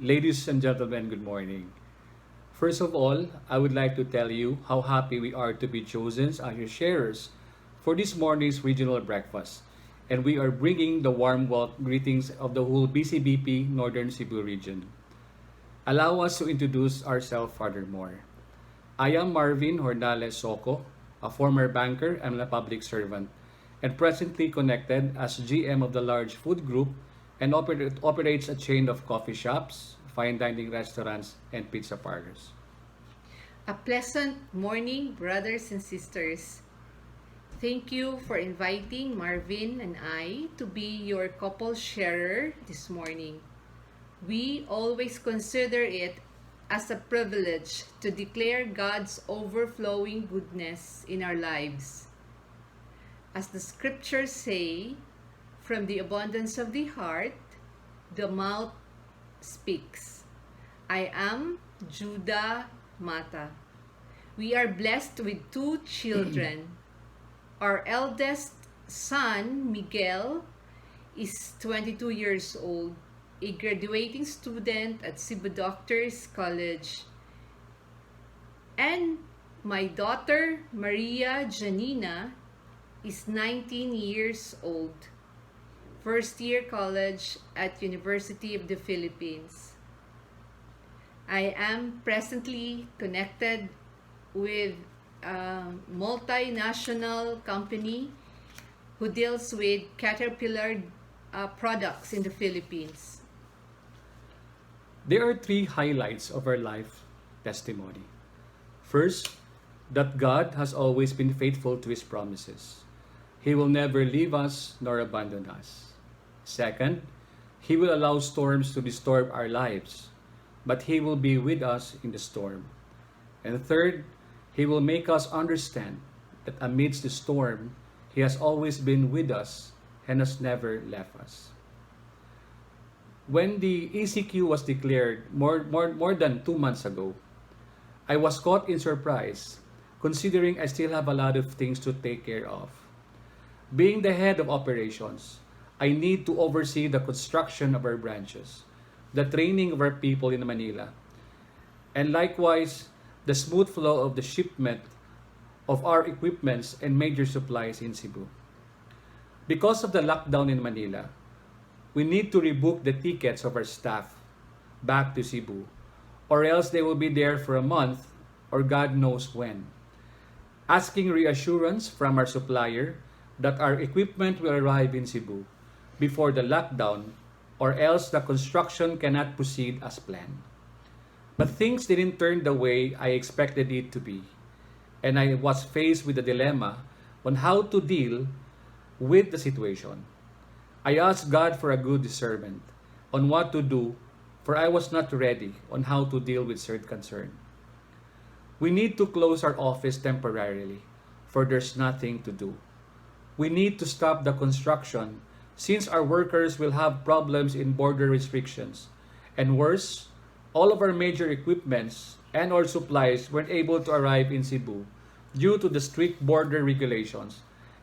Ladies and gentlemen, good morning. First of all, I would like to tell you how happy we are to be chosen as your sharers for this morning's regional breakfast. And we are bringing the warm greetings of the whole Bcbp Northern Cebu region. Allow us to introduce ourselves furthermore. I am Marvin SOCO, a former banker and a public servant, and presently connected as GM of the large food group and operates a chain of coffee shops, fine dining restaurants, and pizza parlors. A pleasant morning, brothers and sisters. Thank you for inviting Marvin and I to be your couple sharer this morning. We always consider it as a privilege to declare God's overflowing goodness in our lives. As the scriptures say, from the abundance of the heart, the mouth speaks. I am Juda Mata. We are blessed with two children. Our eldest son, Miguel, is 22 years old, a graduating student at Cebu Doctors College. And my daughter, Maria Janina, is 19 years old, first year college at University of the Philippines. I am presently connected with a multinational company who deals with Caterpillar products in the Philippines. There are three highlights of our life testimony. First, that God has always been faithful to His promises. He will never leave us nor abandon us. Second, He will allow storms to disturb our lives, but He will be with us in the storm. And third, He will make us understand that amidst the storm, He has always been with us and has never left us. When the ECQ was declared more than 2 months ago, I was caught in surprise considering I still have a lot of things to take care of. Being the head of operations, I need to oversee the construction of our branches, the training of our people in Manila, and likewise, the smooth flow of the shipment of our equipments and major supplies in Cebu. Because of the lockdown in Manila, we need to rebook the tickets of our staff back to Cebu, or else they will be there for a month or God knows when. Asking reassurance from our supplier that our equipment will arrive in Cebu before the lockdown, or else the construction cannot proceed as planned. But things didn't turn the way I expected it to be, and I was faced with a dilemma on how to deal with the situation. I asked God for a good discernment on what to do, for I was not ready on how to deal with certain concern. We need to close our office temporarily, for there's nothing to do. We need to stop the construction since our workers will have problems in border restrictions. And worse, all of our major equipments and our supplies weren't able to arrive in Cebu due to the strict border regulations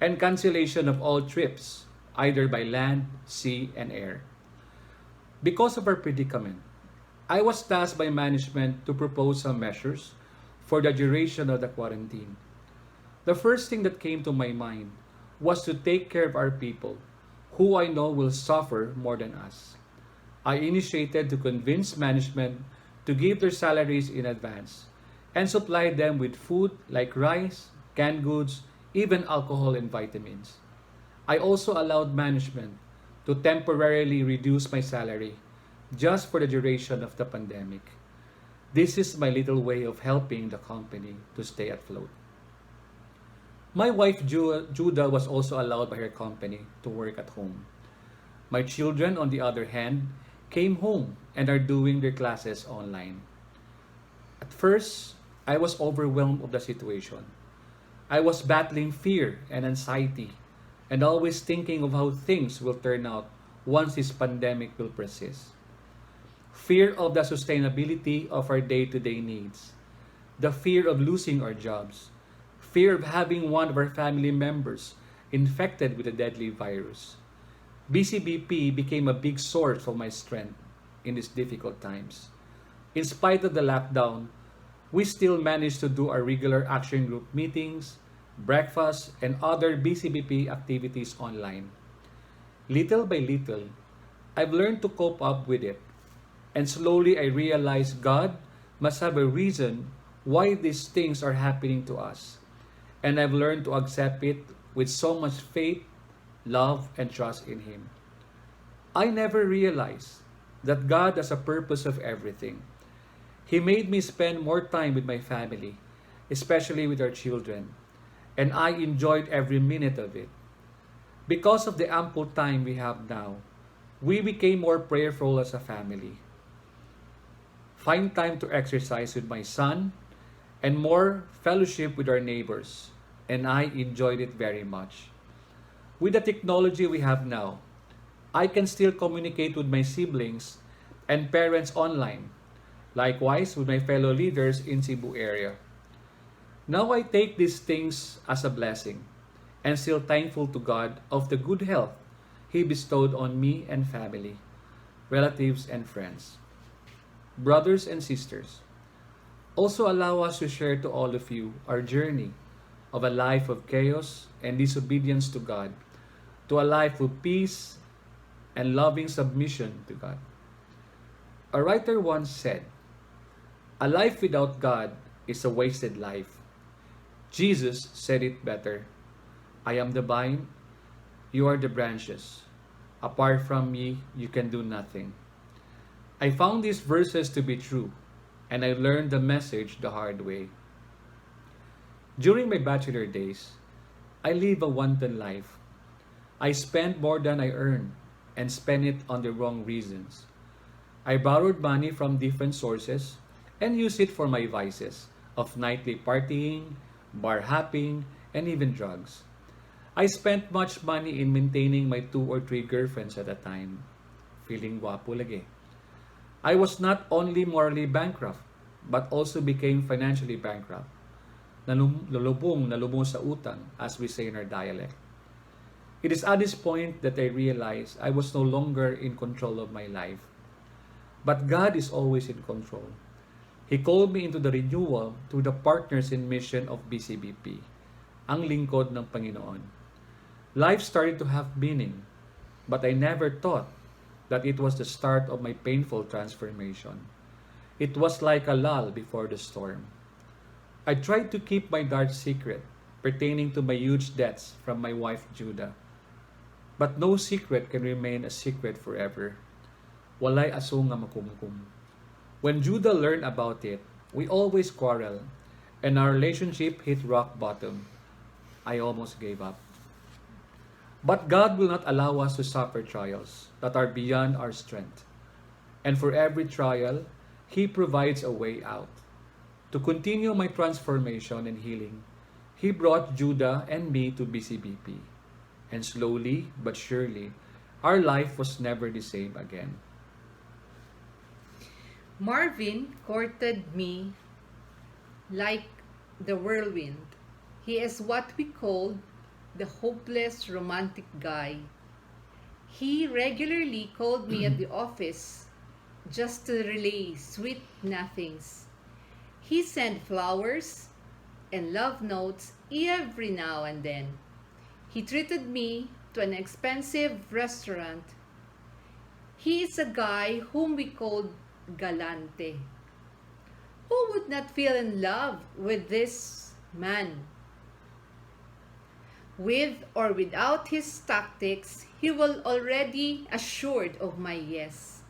and cancellation of all trips, either by land, sea, and air. Because of our predicament, I was tasked by management to propose some measures for the duration of the quarantine. The first thing that came to my mind was to take care of our people, who I know will suffer more than us. I initiated to convince management to give their salaries in advance and supply them with food like rice, canned goods, even alcohol and vitamins. I also allowed management to temporarily reduce my salary just for the duration of the pandemic. This is my little way of helping the company to stay afloat. My wife Juda was also allowed by her company to work at home. My children, on the other hand, came home and are doing their classes online. At first, I was overwhelmed of the situation. I was battling fear and anxiety and always thinking of how things will turn out once this pandemic will persist. Fear of the sustainability of our day-to-day needs, the fear of losing our jobs, fear of having one of our family members infected with a deadly virus. Bcbp became a big source of my strength. in these difficult times. In spite of the lockdown, we still managed to do our regular action group meetings, breakfast, and other Bcbp activities online. Little by little, I've learned to cope up with it, and slowly I realized God must have a reason why these things are happening to us. And I've learned to accept it with so much faith, love, and trust in Him. I never realized that God has a purpose of everything. He made me spend more time with my family, especially with our children, and I enjoyed every minute of it. Because of the ample time we have now, we became more prayerful as a family. Find time to exercise with my son and more fellowship with our neighbors, and I enjoyed it very much. With the technology we have now, I can still communicate with my siblings and parents online, likewise with my fellow leaders in Cebu area. Now I take these things as a blessing and still thankful to God of the good health He bestowed on me and family, relatives and friends. Brothers and sisters, also allow us to share to all of you our journey of a life of chaos and disobedience to God to a life of peace and loving submission to God. A writer once said, "A life without God is a wasted life." Jesus said it better, "I am the vine, you are the branches. Apart from me, you can do nothing." I found these verses to be true, and I learned the message the hard way. During my bachelor days, I lived a wanton life. I spent more than I earned and spent it on the wrong reasons. I borrowed money from different sources and used it for my vices of nightly partying, bar hopping, and even drugs. I spent much money in maintaining my 2 or 3 girlfriends at a time. Feeling guwapo lagi. I was not only morally bankrupt, but also became financially bankrupt. Nalubong sa utang, as we say in our dialect. It is at this point that I realized I was no longer in control of my life. But God is always in control. He called me into the renewal through the partners in mission of Bcbp, ang lingkod ng Panginoon. Life started to have meaning, but I never thought that it was the start of my painful transformation. It was like a lull before the storm. I tried to keep my dark secret pertaining to my huge debts from my wife Juda. But no secret can remain a secret forever. Walay aso nga makumkum. When Juda learned about it, we always quarrel, and our relationship hit rock bottom. I almost gave up. But God will not allow us to suffer trials that are beyond our strength. And for every trial, He provides a way out. To continue my transformation and healing, He brought Juda and me to Bcbp. And slowly but surely, our life was never the same again. Marvin courted me like the whirlwind. He is what we call the hopeless romantic guy. He regularly called me at the office just to relay sweet nothings. He sent flowers and love notes every now and then. He treated me to an expensive restaurant. He is a guy whom we called Galante. Who would not feel in love with this man? With or without his tactics, he was already assured of my yes.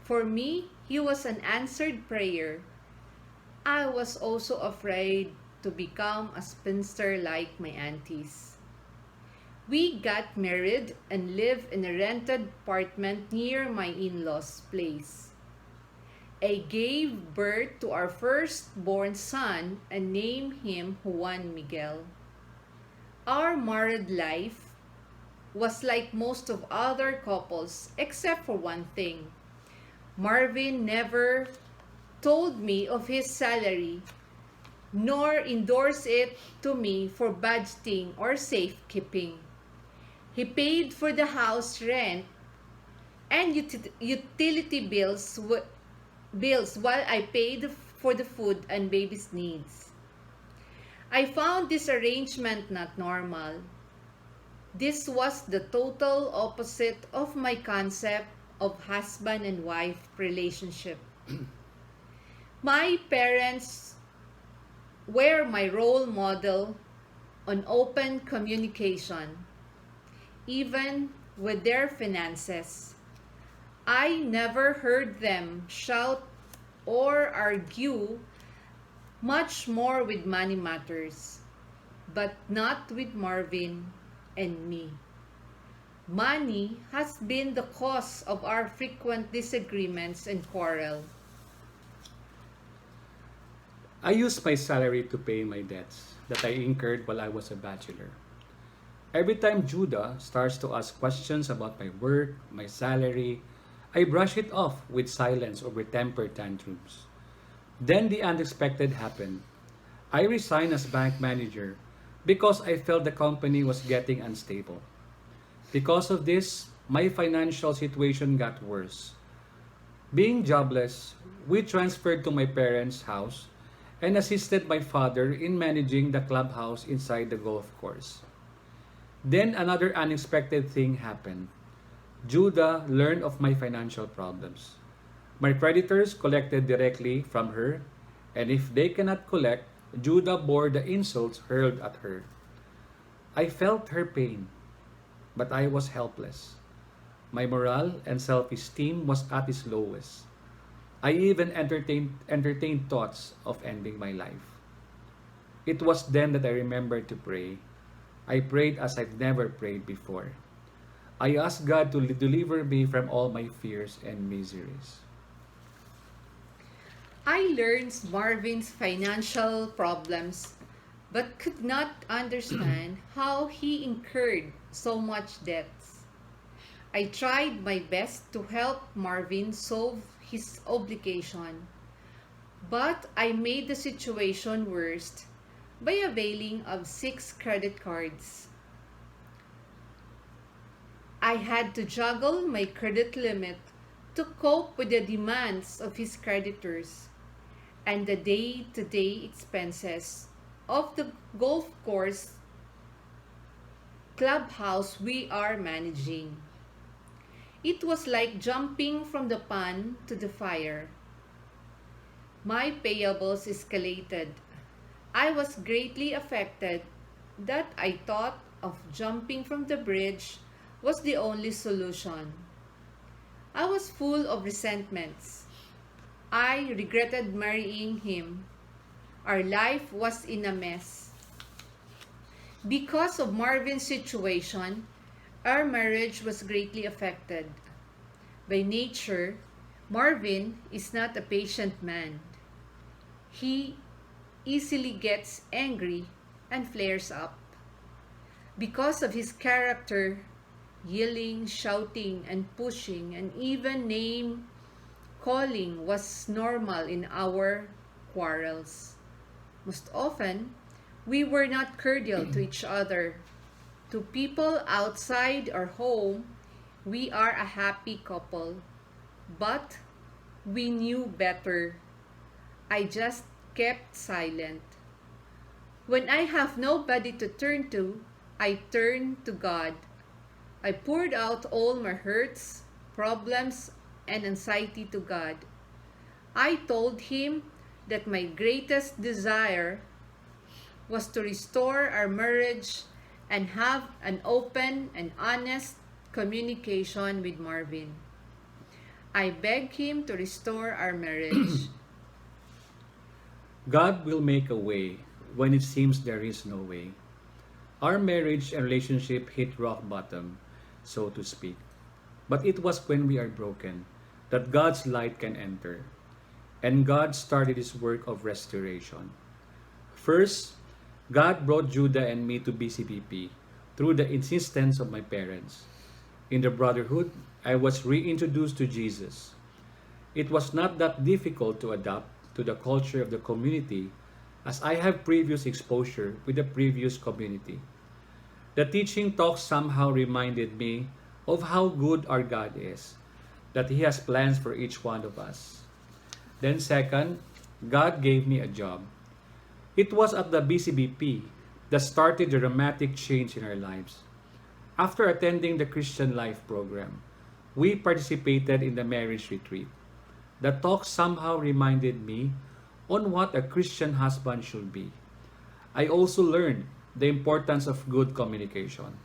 For me, he was an answered prayer. I was also afraid to become a spinster like my aunties. We got married and lived in a rented apartment near my in-laws' place. I gave birth to our firstborn son and named him Juan Miguel. Our married life was like most of other couples except for one thing. Marvin never told me of his salary nor endorsed it to me for budgeting or safekeeping. He paid for the house rent and utility bills while I paid for the food and baby's needs. I found this arrangement not normal. This was the total opposite of my concept of husband and wife relationship. My parents were my role model on open communication, even with their finances. I never heard them shout or argue, much more with money matters, but not with Marvin and me. Money has been the cause of our frequent disagreements and quarrel. I used my salary to pay my debts that I incurred while I was a bachelor. Every time Juda starts to ask questions about my work, my salary, I brush it off with silence over temper tantrums. Then the unexpected happened. I resigned as bank manager because I felt the company was getting unstable. Because of this, my financial situation got worse. Being jobless, we transferred to my parents' house and assisted my father in managing the clubhouse inside the golf course. Then another unexpected thing happened. Judah learned of my financial problems. My creditors collected directly from her, and if they cannot collect, Judah bore the insults hurled at her. I felt her pain, but I was helpless. My morale and self-esteem was at its lowest. I even entertained thoughts of ending my life. It was then that I remembered to pray. I prayed as I've never prayed before. I asked God to deliver me from all my fears and miseries. I learned Marvin's financial problems but could not understand how he incurred so much debts. I tried my best to help Marvin solve his obligation, but I made the situation worse by availing of 6 credit cards. I had to juggle my credit limit to cope with the demands of his creditors and the day-to-day expenses of the golf course clubhouse we are managing. It was like jumping from the pan to the fire. My payables escalated. I was greatly affected that I thought of jumping from the bridge was the only solution. I was full of resentments. I regretted marrying him. Our life was in a mess. Because of Marvin's situation, our marriage was greatly affected. By nature, Marvin is not a patient man. He easily gets angry and flares up. Because of his character, yelling, shouting, and pushing, and even name calling was normal in our quarrels. Most often, we were not cordial to each other. To people outside our home, we are a happy couple. But we knew better. I just kept silent. When I have nobody to turn to, I turn to God. I poured out all my hurts, problems, and anxiety to God. I told Him that my greatest desire was to restore our marriage and have an open and honest communication with Marvin. I begged him to restore our marriage. God will make a way when it seems there is no way. Our marriage and relationship hit rock bottom, so to speak. But it was when we are broken that God's light can enter. And God started His work of restoration. First, God brought Juda and me to Bcbp through the insistence of my parents. In the brotherhood, I was reintroduced to Jesus. It was not that difficult to adapt to the culture of the community as I have previous exposure with the previous community. The teaching talk somehow reminded me of how good our God is, that He has plans for each one of us. Then second, God gave me a job. It was at the Bcbp that started the dramatic change in our lives. After attending the Christian Life program, we participated in the marriage retreat. The talk somehow reminded me on what a Christian husband should be. I also learned the importance of good communication.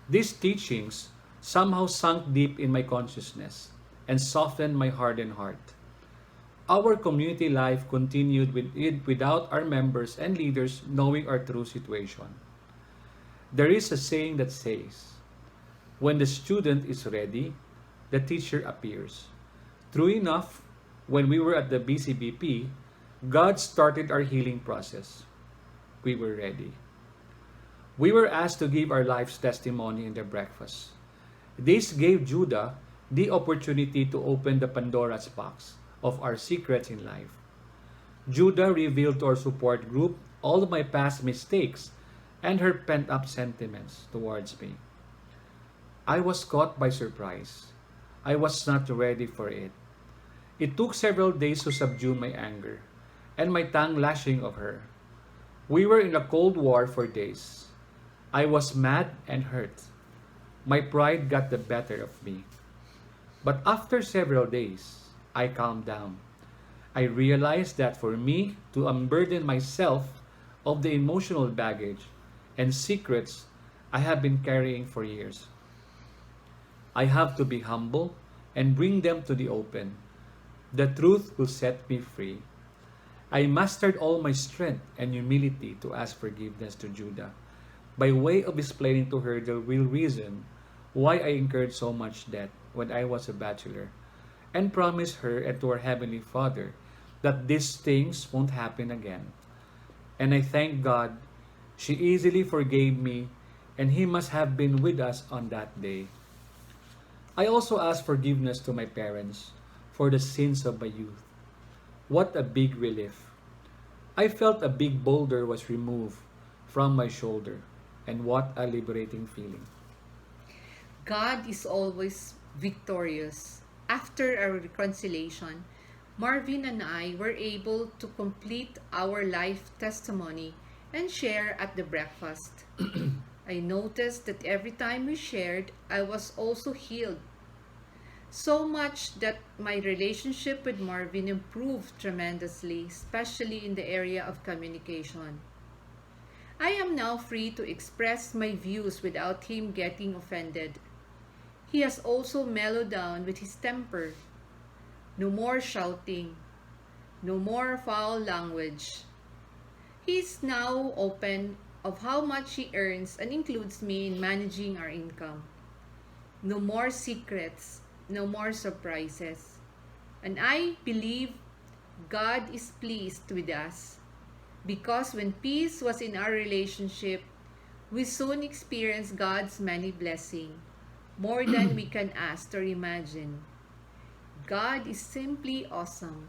These teachings somehow sunk deep in my consciousness and softened my hardened heart. Our community life continued without our members and leaders knowing our true situation. There is a saying that says, when the student is ready, the teacher appears. True enough, when we were at the Bcbp, God started our healing process. We were ready. We were asked to give our life's testimony in the breakfast. This gave Juda the opportunity to open the Pandora's box of our secrets in life. Juda revealed to our support group all of my past mistakes and her pent-up sentiments towards me. I was caught by surprise. I was not ready for it. It took several days to subdue my anger and my tongue lashing of her. We were in a cold war for days. I was mad and hurt. My pride got the better of me. But after several days, I calmed down. I realized that for me to unburden myself of the emotional baggage and secrets I have been carrying for years, I have to be humble and bring them to the open. The truth will set me free. I mastered all my strength and humility to ask forgiveness to Juda by way of explaining to her the real reason why I incurred so much debt when I was a bachelor, and promised her and to our Heavenly Father that these things won't happen again. And I thank God she easily forgave me, and He must have been with us on that day. I also asked forgiveness to my parents for the sins of my youth. What a big relief. I felt a big boulder was removed from my shoulder, and what a liberating feeling. God is always victorious. After our reconciliation, Marvin and I were able to complete our life testimony and share at the breakfast. I noticed that every time we shared, I was also healed. So much that my relationship with Marvin improved tremendously, especially in the area of communication. I am now free to express my views without him getting offended. He has also mellowed down with his temper. No more shouting. No more foul language. He is now open of how much he earns and includes me in managing our income. No more secrets. No more surprises. And I believe God is pleased with us because when peace was in our relationship, we soon experienced God's many blessings, more than we can ask or imagine. God is simply awesome.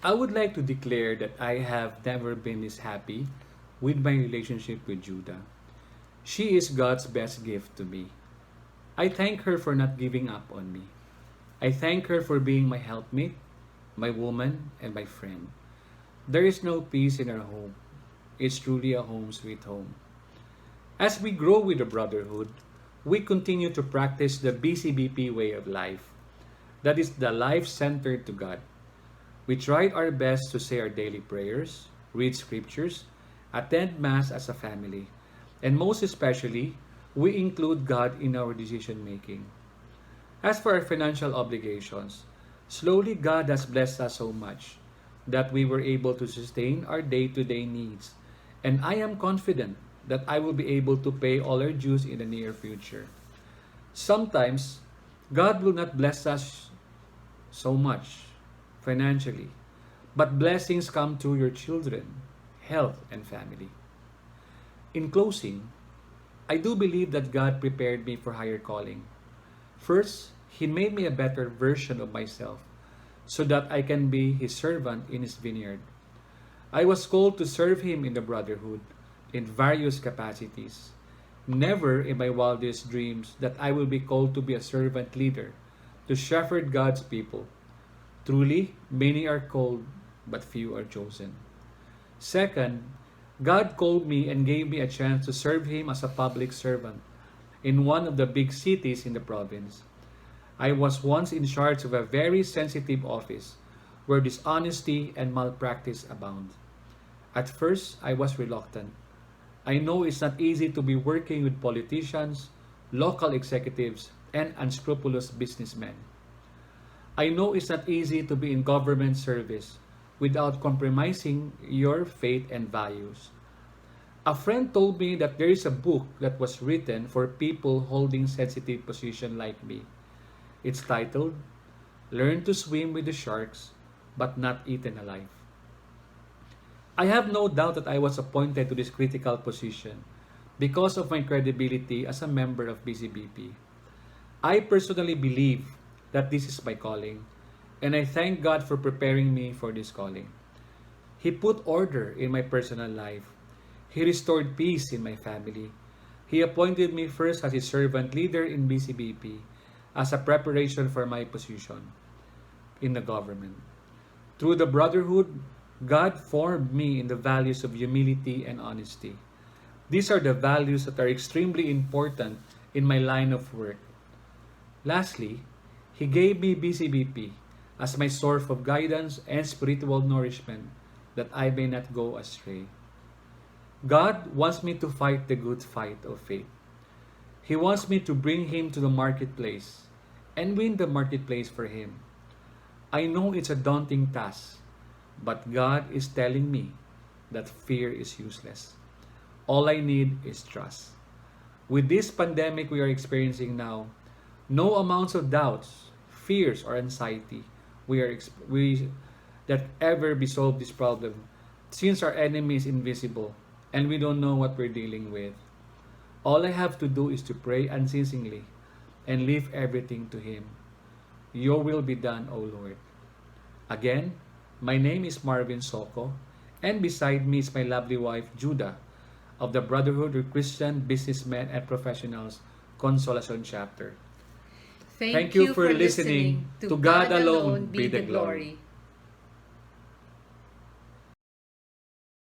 I would like to declare that I have never been this happy with my relationship with Juda. She is God's best gift to me. I thank her for not giving up on me. I thank her for being my helpmate, my woman, and my friend. There is no peace in our home. It's truly a home sweet home. As we grow with the brotherhood, we continue to practice the Bcbp way of life. That is the life centered to God. We tried our best to say our daily prayers, read scriptures, attend Mass as a family, and most especially, we include God in our decision making. As for our financial obligations, slowly God has blessed us so much that we were able to sustain our day-to-day needs, and I am confident that I will be able to pay all our dues in the near future. Sometimes, God will not bless us so much financially, but blessings come through your children, health, and family. In closing, I do believe that God prepared me for higher calling. First, He made me a better version of myself so that I can be His servant in His vineyard. I was called to serve Him in the brotherhood in various capacities, Never in my wildest dreams that I will be called to be a servant leader, to shepherd God's people. Truly, many are called, but few are chosen. Second, God called me and gave me a chance to serve Him as a public servant in one of the big cities in the province. I was once in charge of a very sensitive office where dishonesty and malpractice abound. At first, I was reluctant. I know it's not easy to be working with politicians, local executives, and unscrupulous businessmen. I know it's not easy to be in government service without compromising your faith and values. A friend told me that there is a book that was written for people holding sensitive position like me. It's titled, Learn to Swim with the Sharks, but Not Eaten Alive. I have no doubt that I was appointed to this critical position because of my credibility as a member of Bcbp. I personally believe that this is my calling, and I thank God for preparing me for this calling. He put order in my personal life. He restored peace in my family. He appointed me first as a servant leader in Bcbp as a preparation for my position in the government. Through the brotherhood, God formed me in the values of humility and honesty. These are the values that are extremely important in my line of work. Lastly, He gave me Bcbp as my source of guidance and spiritual nourishment that I may not go astray. God wants me to fight the good fight of faith. He wants me to bring Him to the marketplace and win the marketplace for Him. I know it's a daunting task, but God is telling me that fear is useless. All I need is trust. With this pandemic we are experiencing now, no amounts of doubts, fears, or anxiety that ever be solved this problem, since our enemy is invisible and we don't know what we're dealing with. All I have to do is to pray unceasingly and leave everything to Him. Your will be done, O Lord. Again, my name is Marvin SOCO, and beside me is my lovely wife, Juda, of the Brotherhood of Christian Businessmen and Professionals Consolacion Chapter. Thank you for listening. To God alone be the glory.